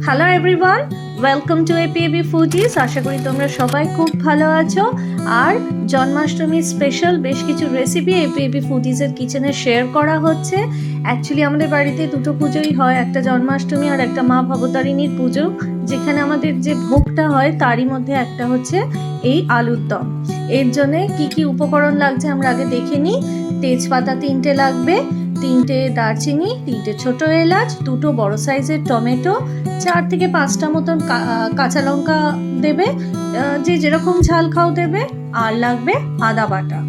Hello everyone, welcome to APAB foodies. আশা করি তোমরা সবাই খুব ভালো আছো। আর জন্মাষ্টমীর স্পেশাল বেশ কিছু রেসিপি এপিএবি ফুডিজের কিচেনে শেয়ার করা হচ্ছে। অ্যাকচুয়ালি আমাদের বাড়িতে দুটো পুজোই হয়, একটা জন্মাষ্টমী আর একটা মা ভবতারিণীর পুজো, যেখানে আমাদের যে ভোগটা হয় তারই মধ্যে একটা হচ্ছে এই আলুর দম। এর জন্যে কি কি উপকরণ লাগছে আমরা আগে দেখে নিই। তেজপাতা 3টে লাগবে, 3টে দারচিনি, 3টে ছোট এলাচ, 2টো বড় সাইজের টমেটো, 4 থেকে 5টা মতন কাঁচা লঙ্কা দেবে, যে যেরকম ঝাল খাও দেবে। আর লাগবে আদা বাটা।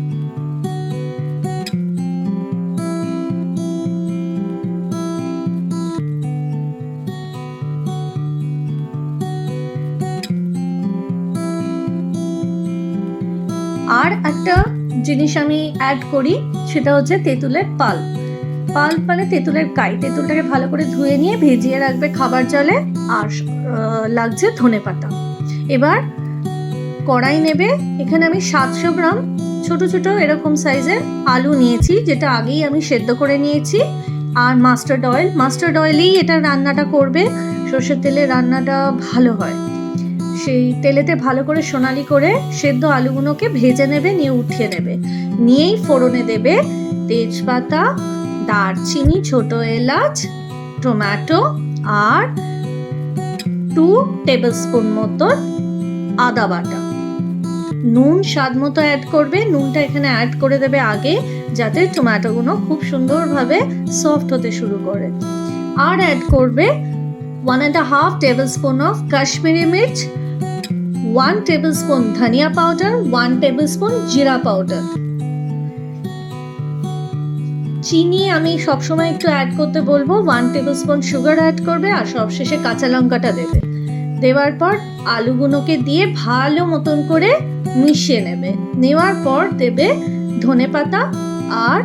আর একটা জিনিস আমি অ্যাড করি, সেটা হচ্ছে তেঁতুলের পাল্প। পাল্প মানে তেঁতুলের কাই। তেঁতুলটাকে ভালো করে ধুয়ে নিয়ে ভিজিয়ে রাখবে খাবার জলে। আর লাগছে ধনেপাতা। এবার কড়াই নেবে। এখানে আমি 700 গ্রাম ছোট ছোট এরকম সাইজের আলু নিয়েছি, যেটা আগেই আমি সেদ্ধ করে নিয়েছি। আর মাস্টার্ড অয়েলেই এটা রান্নাটা করবে। সর্ষের তেলে রান্নাটা ভালো হয়। সেই তেলেতে ভালো করে সোনালি করে সেদ্ধ আলুগুলোকে ভেজে নেবে, নিয়ে উঠিয়ে নেবে। নিয়েই ফোড়নে দেবে তেজপাতা, দারচিনি, ছোট এলাচ, টমেটো আর 2 টেবিলস্পুন মতো আদা বাটা। নুন স্বাদ মতো অ্যাড করবে। নুনটা এখানে অ্যাড করে দেবে আগে, যাতে টমেটোগুলো খুব সুন্দরভাবে সফট হতে শুরু করে। আর অ্যাড করবে 1.5 টেবিলস্পুন অফ কাশ্মীরি মির্চ, 1 টেবিলস্পুন ধনিয়া পাউডার, 1 টেবিলস্পুন জিরা পাউডার। চিনি আমি সবসময় একটু অ্যাড করতে বলবো। 1 টেবিলস্পুন সুগার অ্যাড করবে। আর সবশেষে কাঁচা লঙ্কাটা দেবে। দেওয়ার পর আলুগুলোকে দিয়ে ভালো মতন করে মিশিয়ে নেবে। নেওয়ার পর দেবে ধনেপাতা আর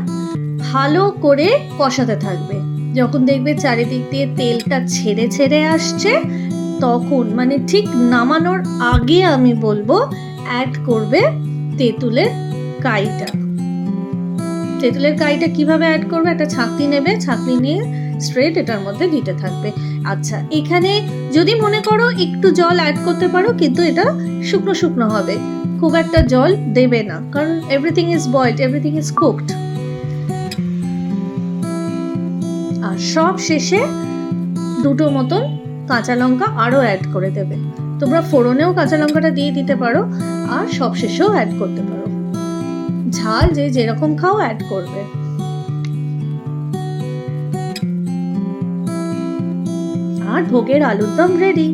ভালো করে কষাতে থাকবে। যখন দেখবে চারিদিক দিয়ে তেলটা ছেড়ে ছেড়ে আসছে, তখন মানে ঠিক নামানোর আগে আমি বলবো অ্যাড করবে তেঁতুলের কাইটা। তেঁতুলের কাইটা কিভাবে অ্যাড করবে, একটা ছাঁকনি নেবে, ছাঁকনি নিয়ে স্ট্রেট এটার মধ্যে দিতে থাকবে। আচ্ছা, এখানে যদি মনে করো একটু জল অ্যাড করতে পারো, কিন্তু এটা শুকনো শুকনো হবে, খুব একটা জল দেবে না, কারণ everything is boiled, everything is cooked. আর সব শেষে 2টো মতন কাঁচা লঙ্কা আরো অ্যাড করে দেবে। তোমরা ফোড়নেও কাঁচা লঙ্কাটা দিয়ে দিতে পারো, আর সব শেষেও অ্যাড করতে পারো। ঝাল যে যেরকম খাও অ্যাড করবে। আর ভোগের আলুর দম ready.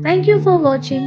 Thank you for watching.